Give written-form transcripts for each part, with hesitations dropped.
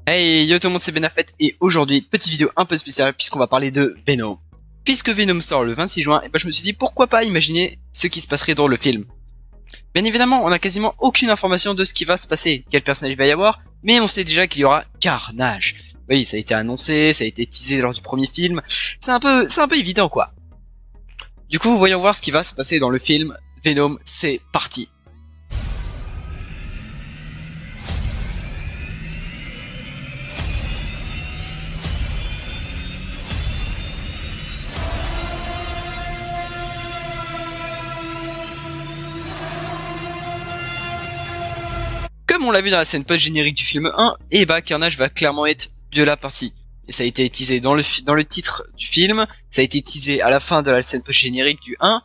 Hey yo tout le monde, c'est Benafet et aujourd'hui, petite vidéo un peu spéciale puisqu'on va parler de Venom. Puisque Venom sort le 26 juin, et ben je me suis dit pourquoi pas imaginer ce qui se passerait dans le film. Bien évidemment, on a quasiment aucune information de ce qui va se passer, quel personnage il va y avoir, mais on sait déjà qu'il y aura Carnage. Oui, ça a été annoncé, ça a été teasé lors du premier film, c'est un peu évident quoi. Du coup, voyons voir ce qui va se passer dans le film. Venom, c'est parti. Comme on l'a vu dans la scène post-générique du film 1, et bah Carnage va clairement être de la partie. Et ça a été teasé dans le titre du film, ça a été teasé à la fin de la scène post-générique du 1.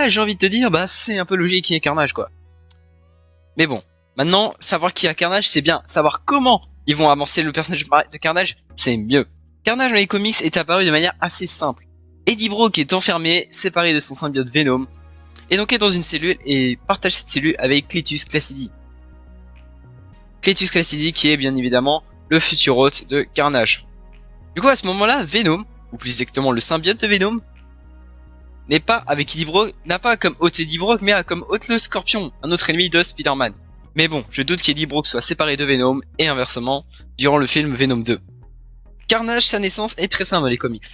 J'ai envie de te dire, bah c'est un peu logique qu'il y ait Carnage quoi. Mais bon, maintenant, savoir qui a Carnage c'est bien, savoir comment ils vont amorcer le personnage de Carnage, c'est mieux. Carnage dans les comics est apparu de manière assez simple. Eddie Brock est enfermé, séparé de son symbiote Venom, et donc est dans une cellule et partage cette cellule avec Cletus Kasady. Cletus Kasady qui est bien évidemment le futur hôte de Carnage. Du coup à ce moment-là, Venom, ou plus exactement le symbiote de Venom, n'est pas avec Eddie Brock, n'a pas comme hôte Eddie Brock, mais a comme hôte le Scorpion, un autre ennemi de Spider-Man. Mais bon, je doute qu'Eddie Brock soit séparé de Venom, et inversement, durant le film Venom 2. Carnage, sa naissance est très simple dans les comics.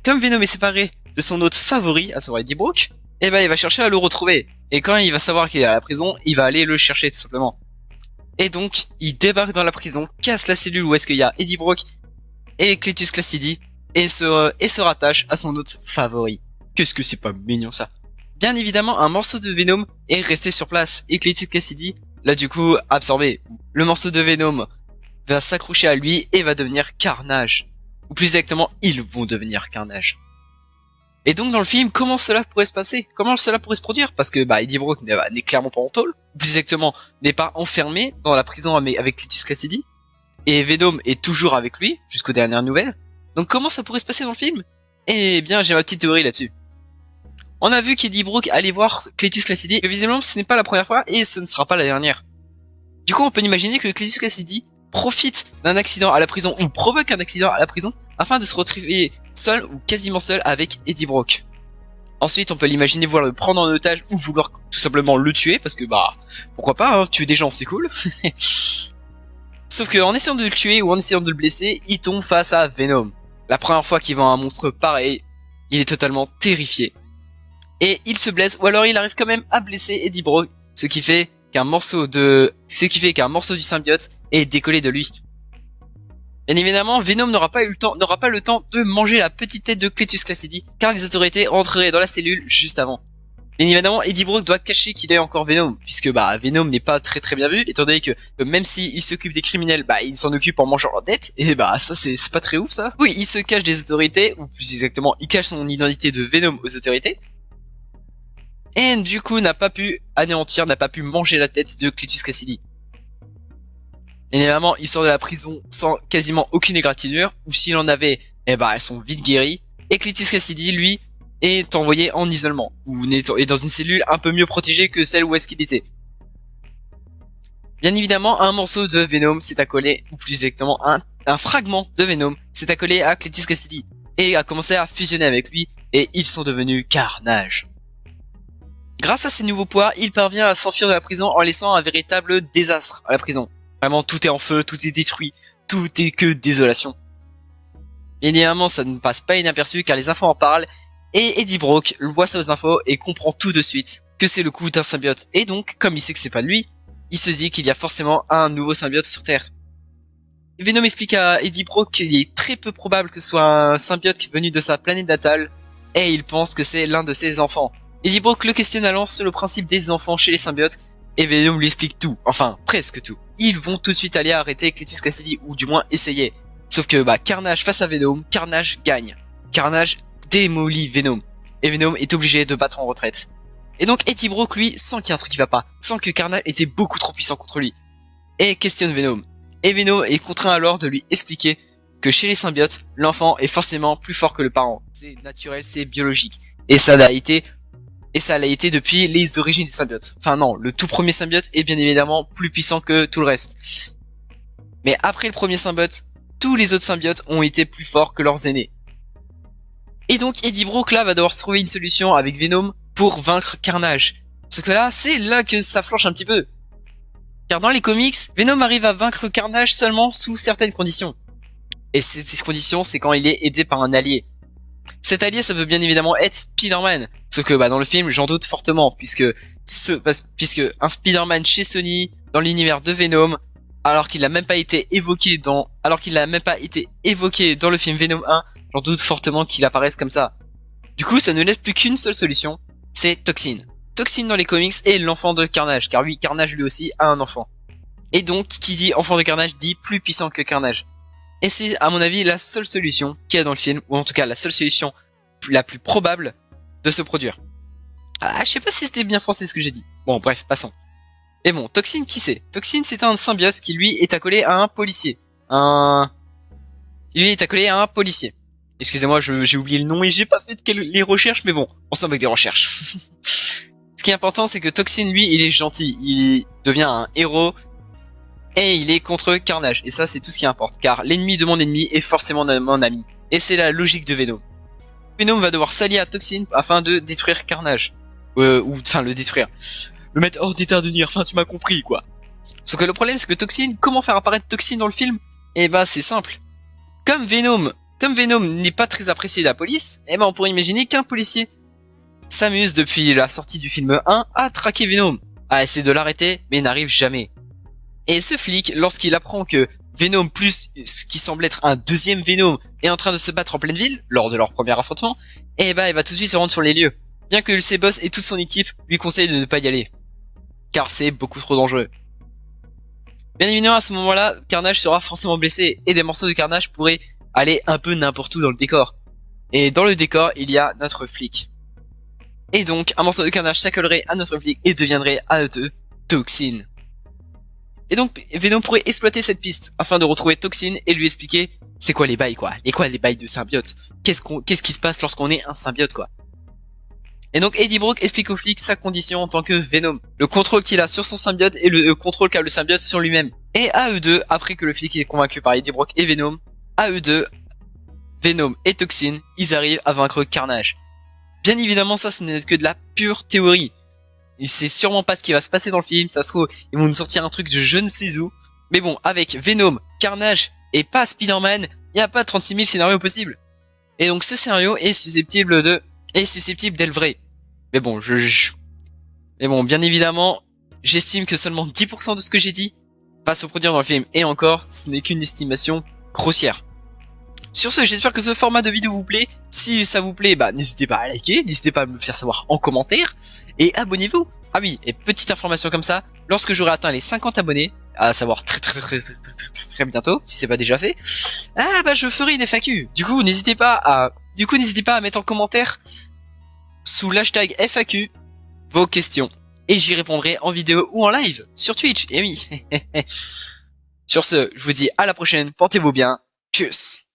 Comme Venom est séparé de son hôte favori, à savoir Eddie Brock, et ben il va chercher à le retrouver. Et quand il va savoir qu'il est à la prison, il va aller le chercher tout simplement. Et donc, il débarque dans la prison, casse la cellule où est-ce qu'il y a Eddie Brock et Cletus Kasady, et se rattache à son hôte favori. Qu'est-ce que c'est pas mignon ça. Bien évidemment, un morceau de Venom est resté sur place, et Cletus Kasady l'a du coup absorbé. Le morceau de Venom va s'accrocher à lui et va devenir Carnage. Ou plus exactement, ils vont devenir Carnage. Et donc dans le film, comment cela pourrait se passer? Comment cela pourrait se produire? Parce que bah Eddie Brock n'est clairement pas en tôle, ou plus exactement, n'est pas enfermé dans la prison avec Cletus Kasady, et Venom est toujours avec lui, jusqu'aux dernières nouvelles. Donc comment ça pourrait se passer dans le film? Eh bien, j'ai ma petite théorie là-dessus. On a vu qu'Eddie Brock allait voir Cletus Kasady, mais visiblement ce n'est pas la première fois, et ce ne sera pas la dernière. Du coup, on peut imaginer que Cletus Kasady profite d'un accident à la prison, ou provoque un accident à la prison, afin de se retrouver seul ou quasiment seul avec Eddie Brock. Ensuite, on peut l'imaginer vouloir le prendre en otage ou vouloir tout simplement le tuer, parce que bah, pourquoi pas, hein, tuer des gens c'est cool. Sauf qu'en essayant de le tuer ou en essayant de le blesser, il tombe face à Venom. La première fois qu'il voit un monstre pareil, il est totalement terrifié. Et il se blesse, ou alors il arrive quand même à blesser Eddie Brock, ce qui fait qu'un morceau du symbiote est décollé de lui. Bien évidemment, Venom n'aura pas le temps de manger la petite tête de Cletus Kasady, car les autorités entreraient dans la cellule juste avant. Bien évidemment, Eddie Brock doit cacher qu'il est encore Venom, puisque bah Venom n'est pas très bien vu, étant donné que même s'il s'occupe des criminels, bah il s'en occupe en mangeant leur tête, et bah ça c'est pas très ouf ça. Oui, il se cache des autorités, ou plus exactement, il cache son identité de Venom aux autorités, et du coup n'a pas pu manger la tête de Cletus Kasady. Bien évidemment, il sort de la prison sans quasiment aucune égratignure, ou s'il en avait, eh bah elles sont vite guéries, et Cletus Kasady, lui, est envoyé en isolement, ou est dans une cellule un peu mieux protégée que celle où est-ce qu'il était. Bien évidemment, un morceau de Venom s'est accolé, ou plus exactement un fragment de Venom s'est accolé à Cletus Kasady, et a commencé à fusionner avec lui, et ils sont devenus Carnage. Grâce à ses nouveaux pouvoirs, il parvient à s'enfuir de la prison en laissant un véritable désastre à la prison. Vraiment, tout est en feu, tout est détruit, tout est que désolation. Bien évidemment, ça ne passe pas inaperçu car les infos en parlent, et Eddie Brock voit ça aux infos et comprend tout de suite que c'est le coup d'un symbiote. Et donc, comme il sait que c'est pas lui, il se dit qu'il y a forcément un nouveau symbiote sur Terre. Venom explique à Eddie Brock qu'il est très peu probable que ce soit un symbiote venu de sa planète natale, et il pense que c'est l'un de ses enfants. Eddie Brock le questionne allant sur le principe des enfants chez les symbiotes, et Venom lui explique tout, enfin presque tout. Ils vont tout de suite aller arrêter Cletus Kasady, ou du moins essayer. Sauf que bah Carnage face à Venom, Carnage gagne. Carnage démolit Venom, et Venom est obligé de battre en retraite. Et donc Eddie Brock lui sent qu'il y a un truc qui va pas, sent que Carnage était beaucoup trop puissant contre lui, et questionne Venom. Et Venom est contraint alors de lui expliquer que chez les symbiotes, l'enfant est forcément plus fort que le parent. C'est naturel, c'est biologique. Et ça l'a été depuis les origines des symbiotes. Enfin non, le tout premier symbiote est bien évidemment plus puissant que tout le reste. Mais après le premier symbiote, tous les autres symbiotes ont été plus forts que leurs aînés. Et donc Eddie Brock là va devoir se trouver une solution avec Venom pour vaincre Carnage. Sauf que là, c'est là que ça flanche un petit peu. Car dans les comics, Venom arrive à vaincre Carnage seulement sous certaines conditions. Et ces conditions, c'est quand il est aidé par un allié. Cet allié, ça peut bien évidemment être Spider-Man. Sauf que dans le film, j'en doute fortement, puisque un Spider-Man chez Sony, dans l'univers de Venom, alors qu'il n'a même pas été évoqué dans le film Venom 1, j'en doute fortement qu'il apparaisse comme ça. Du coup, ça ne laisse plus qu'une seule solution, c'est Toxin. Toxin dans les comics est l'enfant de Carnage, car oui, Carnage lui aussi a un enfant. Et donc, qui dit enfant de Carnage dit plus puissant que Carnage. Et c'est, à mon avis, la seule solution qu'il y a dans le film, ou en tout cas la seule solution la plus probable de se produire. Ah, je sais pas si c'était bien français ce que j'ai dit. Bon, bref, passons. Et bon, Toxin, qui c'est? Toxin, c'est un symbiote qui, lui, est accolé à un policier. Lui est accolé à un policier. Excusez-moi, j'ai oublié le nom et j'ai pas fait les recherches, mais bon, on s'en avec des recherches. Ce qui est important, c'est que Toxin, lui, il est gentil. Il devient un héros et il est contre Carnage. Et ça, c'est tout ce qui importe, car l'ennemi de mon ennemi est forcément mon ami. Et c'est la logique de Venom. Venom va devoir s'allier à Toxin afin de détruire Carnage. Enfin, le détruire. Le mettre hors d'état de nuire, enfin, tu m'as compris, quoi. Sauf que le problème, c'est que Toxin, comment faire apparaître Toxin dans le film? Eh ben, c'est simple. Comme Venom n'est pas très apprécié de la police, eh ben, on pourrait imaginer qu'un policier s'amuse depuis la sortie du film 1 à traquer Venom, à essayer de l'arrêter, mais n'arrive jamais. Et ce flic, lorsqu'il apprend que Venom plus ce qui semble être un deuxième Venom est en train de se battre en pleine ville, lors de leur premier affrontement, eh ben, il va tout de suite se rendre sur les lieux. Bien que ses boss et toute son équipe lui conseillent de ne pas y aller. Car c'est beaucoup trop dangereux. Bien évidemment, à ce moment-là, Carnage sera forcément blessé, et des morceaux de Carnage pourraient aller un peu n'importe où dans le décor. Et dans le décor, il y a notre flic. Et donc, un morceau de Carnage s'accolerait à notre flic et deviendrait à eux Toxin. Et donc, Venom pourrait exploiter cette piste afin de retrouver Toxin et lui expliquer c'est quoi les bails, quoi. Et quoi les bails de symbiote? Qu'est-ce qui se passe lorsqu'on est un symbiote, quoi. Et donc, Eddie Brock explique au flic sa condition en tant que Venom. Le contrôle qu'il a sur son symbiote et le contrôle qu'a le symbiote sur lui-même. Et à eux deux, après que le flic est convaincu par Eddie Brock et Venom, à eux deux, Venom et Toxin, ils arrivent à vaincre Carnage. Bien évidemment, ça, ce n'est que de la pure théorie. Et c'est sûrement pas ce qui va se passer dans le film, ça se trouve, ils vont nous sortir un truc de je ne sais où. Mais bon, avec Venom, Carnage et pas Spider-Man, il n'y a pas 36 000 scénarios possibles. Et donc ce scénario est susceptible d'être vrai. Mais bon, mais bon, bien évidemment, j'estime que seulement 10% de ce que j'ai dit va se produire dans le film. Et encore, ce n'est qu'une estimation grossière. Sur ce, j'espère que ce format de vidéo vous plaît. Si ça vous plaît, n'hésitez pas à liker, n'hésitez pas à me le faire savoir en commentaire. Et abonnez-vous. Ah oui, et petite information comme ça, lorsque j'aurai atteint les 50 abonnés, à savoir très bientôt, si c'est pas déjà fait, je ferai une FAQ. Du coup, n'hésitez pas à mettre en commentaire sous l'hashtag FAQ vos questions. Et j'y répondrai en vidéo ou en live sur Twitch. Et oui. Sur ce, je vous dis à la prochaine, portez-vous bien. Tchuss.